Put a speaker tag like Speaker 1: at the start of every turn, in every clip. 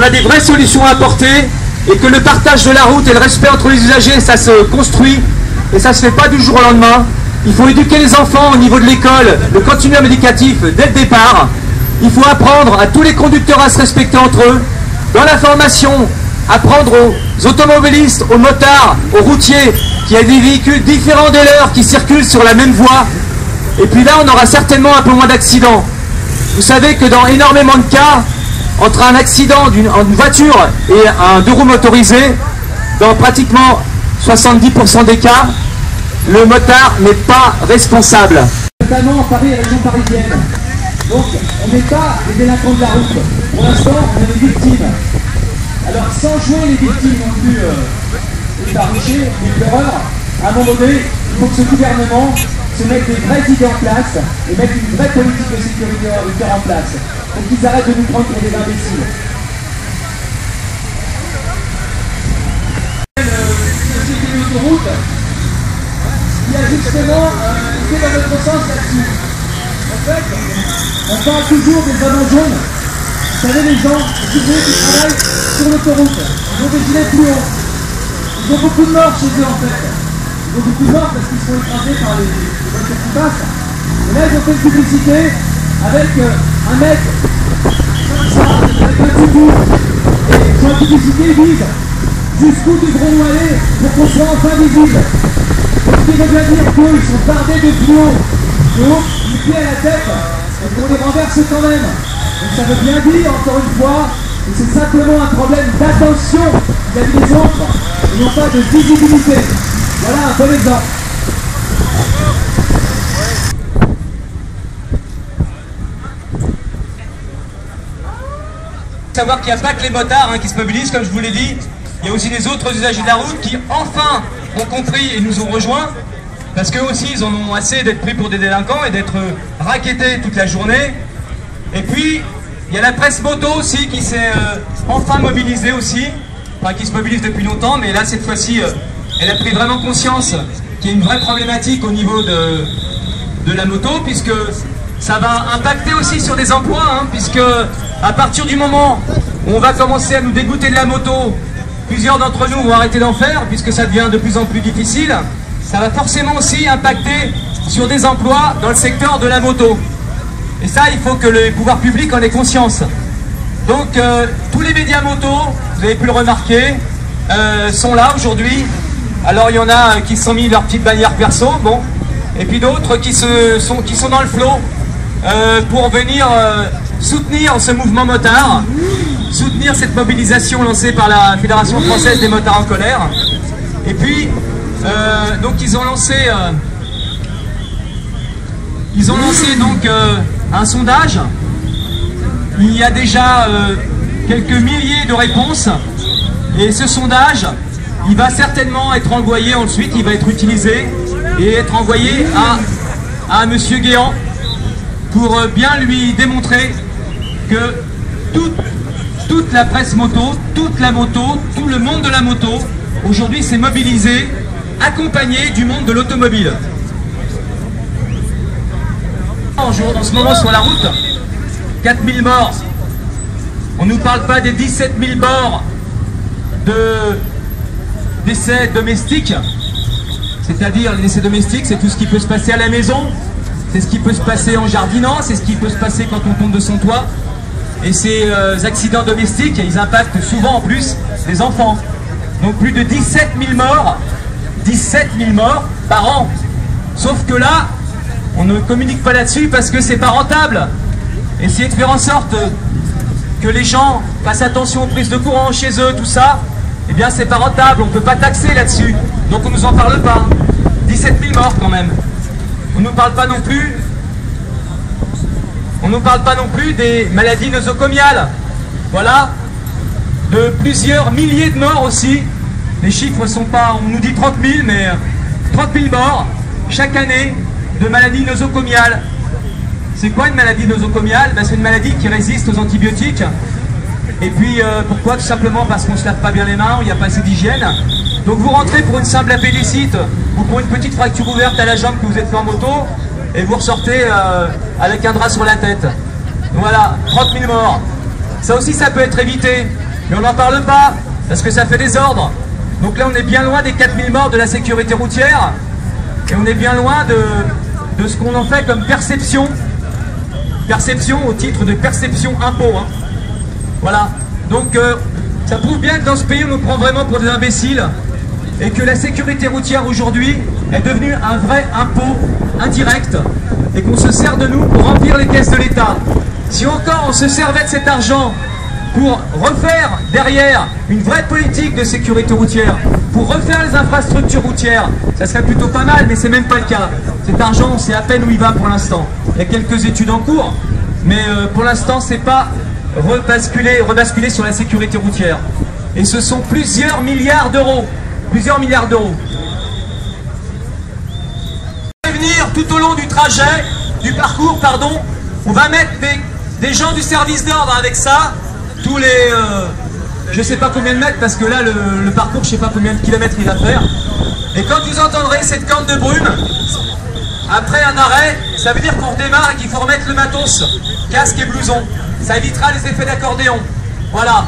Speaker 1: a des vraies solutions à apporter et que le partage de la route et le respect entre les usagers, ça se construit et ça se fait pas du jour au lendemain. Il faut éduquer les enfants au niveau de l'école, le continuum éducatif dès le départ. Il faut apprendre à tous les conducteurs à se respecter entre eux. Dans la formation, apprendre aux automobilistes, aux motards, aux routiers, qu'il y a des véhicules différents des leurs qui circulent sur la même voie. Et puis là, on aura certainement un peu moins d'accidents. Vous savez que dans énormément de cas, entre un accident d'une voiture et un deux roues motorisé, dans pratiquement 70% des cas, le motard n'est pas responsable.
Speaker 2: Notamment en Paris et région parisienne. Donc on n'est pas les délinquants de la route. Pour l'instant, on est les victimes. Alors sans jouer les victimes non plus les tarifés, les pleureurs, à un moment donné, il faut que ce gouvernement se mette des vraies idées en place et mette une vraie politique de sécurité en place. Donc qu'ils arrêtent de nous prendre pour des imbéciles. Société de l'autoroute, il y a justement été dans notre sens là-dessus. En fait, on parle toujours des avions jaunes. Vous savez, les gens qui travaillent sur l'autoroute, ils ont des gilets fluo. Ils ont beaucoup de morts chez eux en fait. Ils ont beaucoup de morts parce qu'ils se font écraser par les voitures qui passent. Et là, ils ont fait une publicité avec un mec comme ça, avec un tutu. Et sur la publicité, ils disent jusqu'où devrons-nous aller pour qu'on soit enfin visible. Donc, ce qui veut bien dire qu'ils sont bardés de fluo. Donc, du pied à la tête, et qu'on les renverse quand même. Donc ça veut bien dire, encore une fois, que c'est simplement un problème d'attention vis-à-vis des autres, et non pas de visibilité. Voilà un bon exemple.
Speaker 1: Savoir qu'il n'y a pas que les motards qui se mobilisent, comme je vous l'ai dit, il y a aussi les autres usagers de la route qui enfin ont compris et nous ont rejoints. Parce qu'eux aussi, ils en ont assez d'être pris pour des délinquants et d'être rackettés toute la journée. Et puis, il y a la presse moto aussi qui s'est enfin mobilisée aussi. Enfin, qui se mobilise depuis longtemps, mais là, cette fois-ci, elle a pris vraiment conscience qu'il y a une vraie problématique au niveau de la moto, puisque ça va impacter aussi sur des emplois, puisque à partir du moment où on va commencer à nous dégoûter de la moto, plusieurs d'entre nous vont arrêter d'en faire, puisque ça devient de plus en plus difficile. Ça va forcément aussi impacter sur des emplois dans le secteur de la moto. Et ça, il faut que les pouvoirs publics en aient conscience. Donc, tous les médias moto, vous avez pu le remarquer, sont là aujourd'hui. Alors, il y en a qui se sont mis leur petite bannière perso, bon, et puis d'autres qui sont dans le flot pour venir soutenir ce mouvement motard, soutenir cette mobilisation lancée par la Fédération française des motards en colère. Et puis, donc ils ont lancé donc un sondage. Il y a déjà quelques milliers de réponses et ce sondage, il va certainement être envoyé ensuite, il va être utilisé et être envoyé à Monsieur Guéant pour bien lui démontrer que toute la presse moto, toute la moto, tout le monde de la moto aujourd'hui s'est mobilisé, accompagné du monde de l'automobile. En ce moment sur la route, 4000 morts. On ne nous parle pas des 17 000 morts de décès domestiques. C'est-à-dire les décès domestiques, c'est tout ce qui peut se passer à la maison, c'est ce qui peut se passer en jardinant, c'est ce qui peut se passer quand on tombe de son toit. Et ces accidents domestiques, ils impactent souvent en plus les enfants. Donc plus de 17 000 morts, 17 000 morts par an. Sauf que là, on ne communique pas là-dessus parce que c'est pas rentable. Essayez de faire en sorte que les gens fassent attention aux prises de courant chez eux, tout ça, eh bien c'est pas rentable, on ne peut pas taxer là-dessus. Donc on ne nous en parle pas. 17 000 morts quand même. On ne nous parle pas non plus. On ne nous parle pas non plus des maladies nosocomiales. Voilà. De plusieurs milliers de morts aussi. Les chiffres sont pas, on nous dit 30 000, mais 30 000 morts chaque année de maladies nosocomiales. C'est quoi une maladie nosocomiale? C'est une maladie qui résiste aux antibiotiques. Et puis pourquoi? Tout simplement parce qu'on ne se lave pas bien les mains, il n'y a pas assez d'hygiène. Donc vous rentrez pour une simple appendicite ou pour une petite fracture ouverte à la jambe que vous êtes fait en moto et vous ressortez avec un drap sur la tête. Voilà, 30 000 morts. Ça aussi, ça peut être évité. Mais on n'en parle pas, parce que ça fait désordre. Donc là, on est bien loin des 4000 morts de la sécurité routière, et on est bien loin de ce qu'on en fait comme perception. Perception au titre de perception impôt. Hein. Voilà. Donc ça prouve bien que dans ce pays, on nous prend vraiment pour des imbéciles, et que la sécurité routière aujourd'hui est devenue un vrai impôt indirect, et qu'on se sert de nous pour remplir les caisses de l'État. Si encore on se servait de cet argent pour refaire derrière une vraie politique de sécurité routière, pour refaire les infrastructures routières, ça serait plutôt pas mal, mais c'est même pas le cas. Cet argent, on sait à peine où il va pour l'instant. Il y a quelques études en cours, mais pour l'instant, c'est pas rebasculer sur la sécurité routière. Et ce sont plusieurs milliards d'euros. Plusieurs milliards d'euros. Venir tout au long du trajet, du parcours, pardon, on va mettre des gens du service d'ordre avec ça, tous les, je sais pas combien de mètres, parce que là le parcours, je sais pas combien de kilomètres il va faire. Et quand vous entendrez cette corne de brume, après un arrêt, ça veut dire qu'on redémarre et qu'il faut remettre le matos, casque et blouson. Ça évitera les effets d'accordéon. Voilà.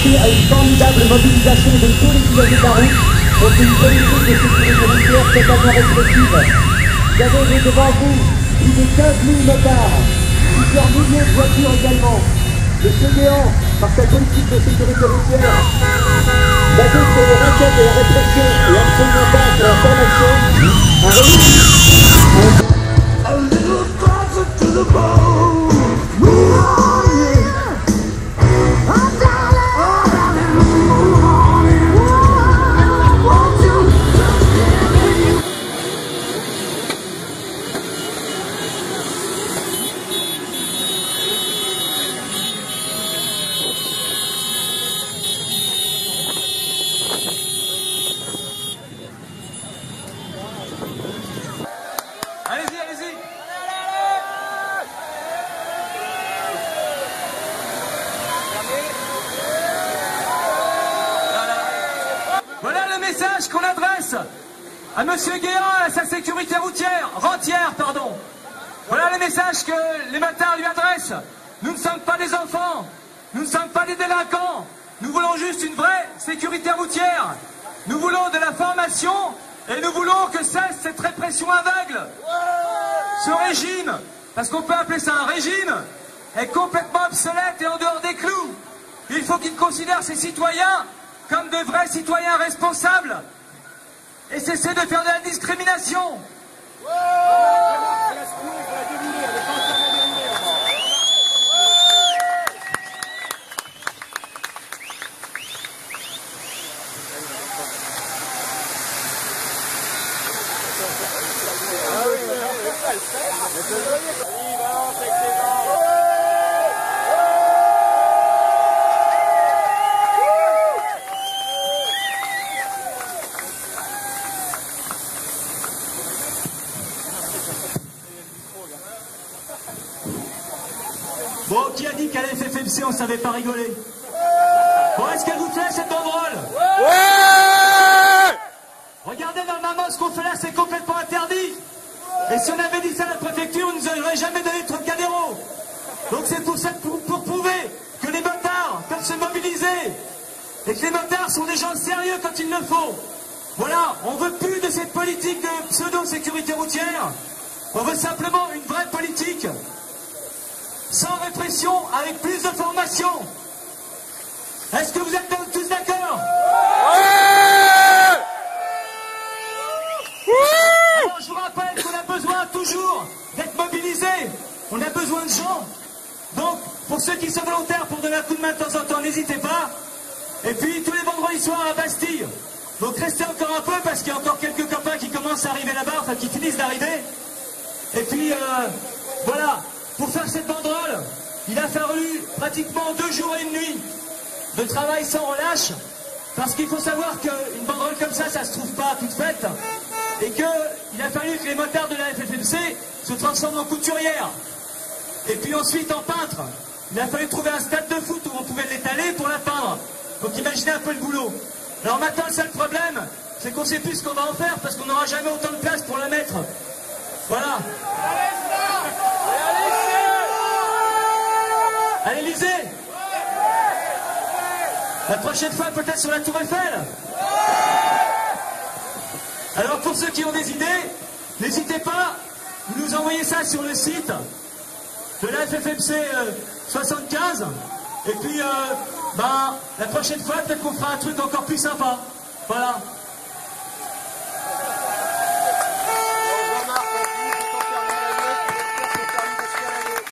Speaker 2: À une formidable mobilisation de tous les usagers de la route contre une politique de sécurité routière totalement répressive. Vous avez devant vous plus de 15 000 motards, plusieurs milliers de voitures également. Le CDAN, par sa politique de sécurité routière, basée sur les raquettes de la répression et absolument pas sur la formation, a réussi a little closer to the bone.
Speaker 1: Allez-y, allez-y. Voilà le message qu'on adresse
Speaker 3: à Monsieur Guérin, à sa sécurité rentière, pardon. Voilà le message que les motards lui adressent. Nous ne sommes pas des enfants, nous ne sommes pas des délinquants. Nous voulons juste une vraie sécurité routière. Nous voulons de la formation et nous voulons que cesse cette répression aveugle. Ce régime, parce qu'on peut appeler ça un régime, est complètement obsolète et en dehors des clous. Il faut qu'il considère ses citoyens comme de vrais citoyens responsables et cesser de faire de la discrimination. Bon, qui a dit qu'à la FFMC on savait pas rigoler? Bon, est-ce qu'elle vous plaît cette banderole? Ouais! Regardez, normalement ce qu'on fait là c'est complètement interdit. Et si on avait dit ça à la préfecture, on nous aurait jamais donné de Trocadéro. Donc c'est pour ça, pour prouver que les motards peuvent se mobiliser. Et que les motards sont des gens sérieux quand il le faut. Voilà, on veut plus de cette politique de pseudo-sécurité routière. On veut simplement une vraie politique. Sans répression, avec plus de formation. Est-ce que vous êtes tous d'accord? Alors, je vous rappelle qu'on a besoin toujours d'être mobilisés. On a besoin de gens. Donc, pour ceux qui sont volontaires pour donner un coup de main de temps en temps, n'hésitez pas. Et puis, tous les vendredis soirs à Bastille. Donc, restez encore un peu parce qu'il y a encore quelques copains qui commencent à arriver là-bas, enfin qui finissent d'arriver. Et puis, voilà. Pour faire cette banderole, il a fallu pratiquement 2 jours et 1 nuit de travail sans relâche, parce qu'il faut savoir qu'une banderole comme ça se trouve pas toute faite, et qu'il a fallu que les motards de la FFMC se transforment en couturières, et puis ensuite en peintres. Il a fallu trouver un stade de foot où on pouvait l'étaler pour la peindre. Donc imaginez un peu le boulot. Alors maintenant, le seul problème, c'est qu'on ne sait plus ce qu'on va en faire, parce qu'on n'aura jamais autant de place pour la mettre. Voilà. À l'Élysée. La prochaine fois, peut-être sur la Tour Eiffel. Alors, pour ceux qui ont des idées, n'hésitez pas, vous nous envoyez ça sur le site de la FFMC 75. Et puis, la prochaine fois, peut-être qu'on fera un truc encore plus sympa. Voilà.